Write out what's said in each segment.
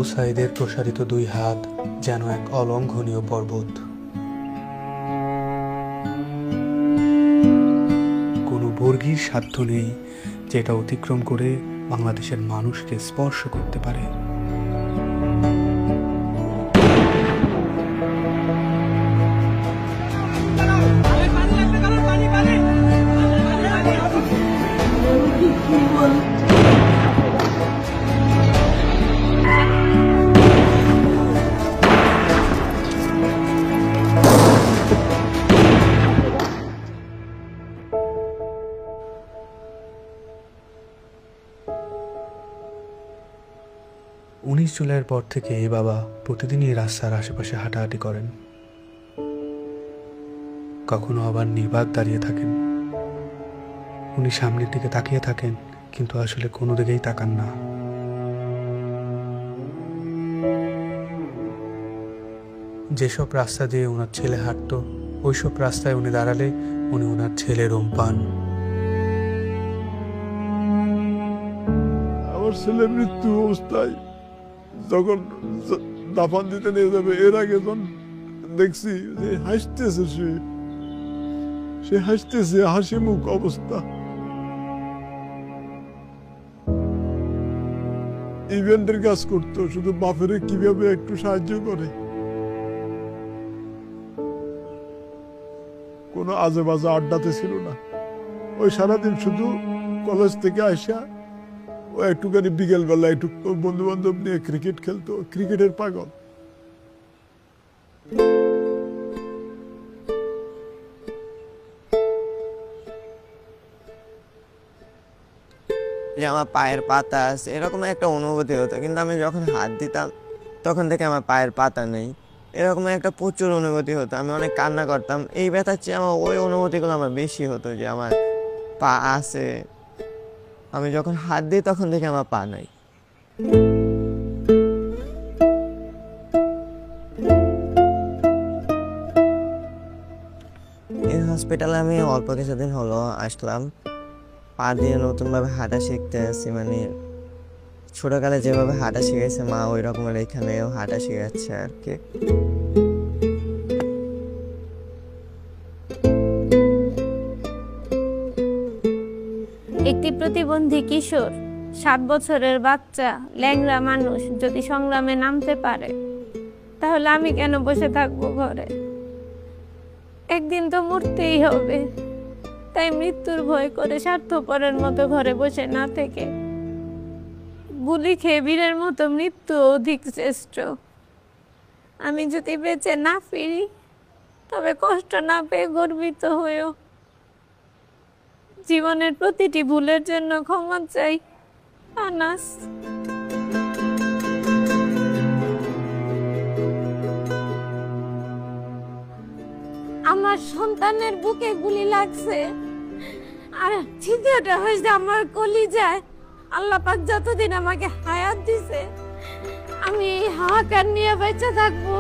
আবু সাঈদের প্রসারিত দুই হাত যেন এক অলঙ্ঘনীয় পর্বত। কোনো বর্গীর সাধ্য নেই যেটা অতিক্রম করে বাংলাদেশের মানুষকে স্পর্শ করতে পারে। জুলাইয়ের পর থেকে বাবা প্রতিদিনই রাস্তার আশেপাশে হাঁটাহাঁটি করেন। কখনো আবার নির্বাক দাঁড়িয়ে থাকেন। উনি সামনের দিকে তাকিয়ে থাকেন, কিন্তু আসলে কোনো দিকেই তাকান না। যেসব রাস্তা দিয়ে ওনার ছেলে হাঁটতো, ওইসব রাস্তায় উনি দাঁড়ালে উনি ওনার ছেলের ওম পান। আমার ছেলে মৃত্যু অবস্থায় যখন দাফন দিতে নিয়ে যাবে, এর আগে যখন দেখছি যে হাসতেছে, সে হাসতেছে, হাসি মুখ অবস্থা। ইভেন্টের কাজ করতো, শুধু বাপের কিভাবে একটু সাহায্য করে, কোনো আজে বাজে আড্ডাতে ছিল না। ওই সারাদিন শুধু কলেজ থেকে আসা, ও একটুখানি বিকেল বেলা একটু বন্ধু বান্ধব নিয়ে ক্রিকেট খেলতো, ক্রিকেটের পাগল। যে আমার পায়ের পাতা আছে এরকম একটা অনুভূতি হতো, কিন্তু আমি যখন হাত দিতাম তখন থেকে আমার পায়ের পাতা নেই, এরকম একটা প্রচুর অনুভূতি হতো। আমি অনেক কান্না করতাম। এই ব্যথার চেয়ে আমার ওই অনুভূতিগুলো আমার বেশি হতো, যে আমার পা আছে, আমি যখন হাত দিই তখন থেকে আমার পা নাই। এই হসপিটালে আমি অল্প কিছুদিন হলো আসলাম। পা দিয়ে নতুনভাবে হাঁটা শিখতে আসছি, মানে ছোটকালে যেভাবে হাঁটা শিখেছে মা, ওই রকমের এখানেও হাঁটা শিখাচ্ছে আর কি। একটি প্রতিবন্ধী কিশোর, 7 বছরের বাচ্চা, ল্যাংড়া মানুষ যদি সংগ্রামে নামতে পারে, তাহলে আমি কেন বসে থাকবো ঘরে? একদিন তো মরতেই হবে, তাই মৃত্যুর ভয় করে স্বার্থপরের মতো ঘরে বসে না থেকে গুলি খেয়ে বীরের মতো মৃত্যু অধিক শ্রেষ্ঠ। আমি যদি বেঁচে না ফিরি, তবে কষ্ট না পেয়ে গর্বিত হয়েও জীবনের প্রতিটি ভুলের জন্য ক্ষমা চাই। আনাস। আমার সন্তানের বুকে গুলি লাগছে, আর ছিদ্রটা হয়েছে আমার কলিজায়। আল্লাহ পাক যতদিন আমাকে হায়াত দিছে, আমি এই হাহাকার নিয়ে বেঁচে থাকবো।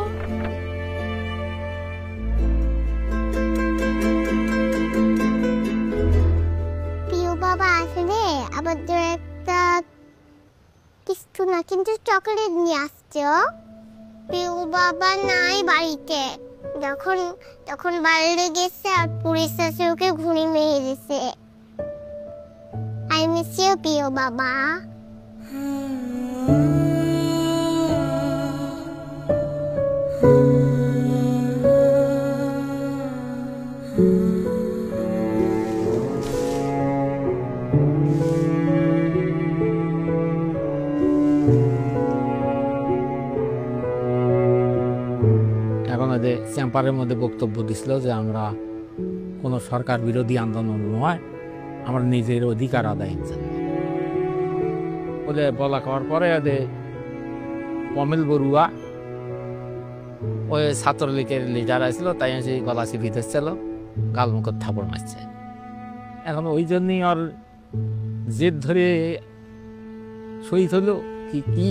প্রিয় বাবা আসলে আমাদের একটা কিছু না, কিন্তু চকলেট নিয়ে আসছে। প্রিয় বাবা নাই বাড়িতে, তখন বাইরে গেছে আর পুলিশ এসে ওকে ঘুড়ি মেরে দিয়েছে। আই মিস ইউ প্রিয় বাবা। চেম্বারের মধ্যে বক্তব্য দিছিল যে আমরা কোনো সরকার বিরোধী আন্দোলন নয়, আমরা নিজের অধিকার আদায়ের জন্য বলে বলা করার পরে অমিল বড়ুয়া ওই ছাত্রলীগের লিডার আসছিল, তাই সেই গলা চিপি ধরছিল, গালমুখের থাপড় মারছে। এখন ওই জন্যই ওর জেদ ধরে শহীদ হলো কি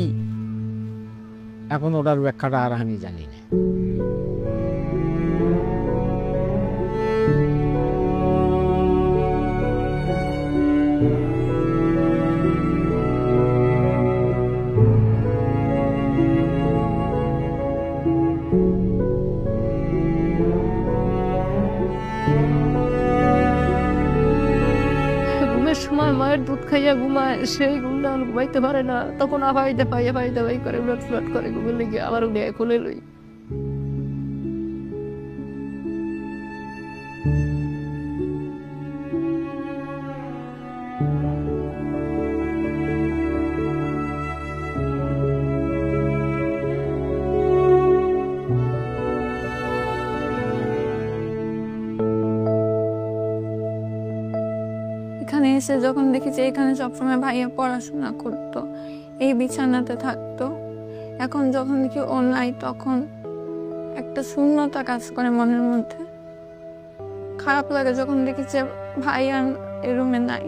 এখন ওটার ব্যাখ্যাটা আর আমি জানি না। ঘুমের সময় মায়ের দুধ খাইয়া ঘুমায়, সেই ঘুমটা ঘুমাইতে পারে না, তখন আবাইতে পাইয়া পাইতে পাই করে উলট ফুলট করে ঘুমের লেগে আবার উঠে খুলে লই। এখানে এসে যখন দেখি যে এখানে সবসময় ভাইয়া পড়াশোনা করতো, এই বিছানাতে থাকতো, এখন যখন দেখি ও নাই তখন একটা শূন্যতা কাজ করে মনের মধ্যে। খারাপ লাগে যখন দেখি যে ভাইয়া এই রুমে নাই।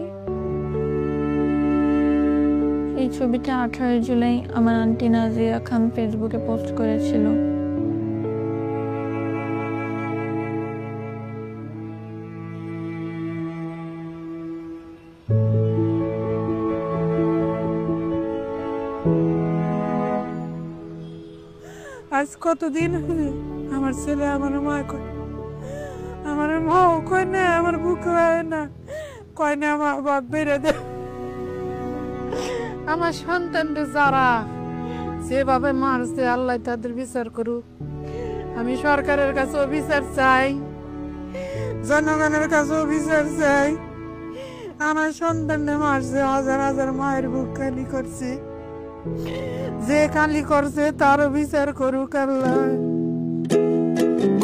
এই ছবিটা 18 জুলাই আমার আন্টি নাজিয়া খান ফেসবুকে পোস্ট করেছিল। আজ কতদিন আমার ছেলে আমার মা কয়, আমার মাও কয় না, আমার বুক হয় না, কয় না আমার বাপ বেড়ে দে। আমার সন্তানটা যারা যেভাবে মারছে আল্লাহ তাদের বিচার করুক। আমি সরকারের কাছেও বিচার চাই, জনগণের কাছেও বিচার চাই। আমার সন্তানটা মারছে, হাজার হাজার মায়ের বুক খালি করছে, যে খালি করছে তারও বিচার করুক আল্লাহ।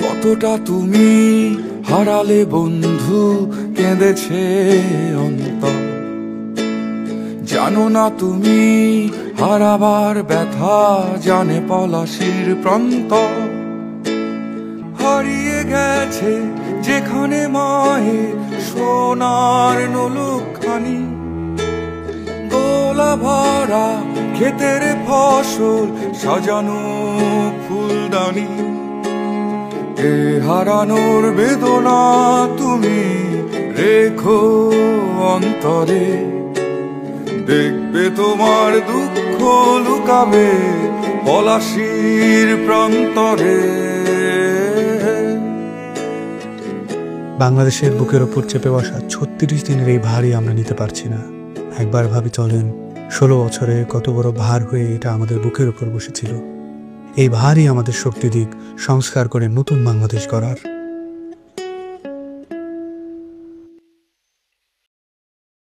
কতটা তুমি হারালে বন্ধু, কেঁদেছে অন্তর, জানো না তুমি হারাবার ব্যথা, জানে পলাশির প্রান্ত। হারিয়ে গেছে যেখানে মায়ের সোনার নলুকখানি, দোলা ভরা ক্ষেতের ফসল, সাজানো ফুলদানি। এ হারানোর বেদনা তুমি রেখো অন্তরে, দেখবে তোমার দুঃখ লুকাবে পলাশির প্রান্তরে। বাংলাদেশের বুকের ওপর চেপে বসা 36 দিনের এই ভারই আমরা নিতে পারছি না। একবার ভাবি চলেন 16 বছরে কত বড় ভার হয়ে এটা আমাদের বুকের ওপর বসেছিল। এই ভারই আমাদের শক্তি দিক সংস্কার করে নতুন বাংলাদেশ গড়ার।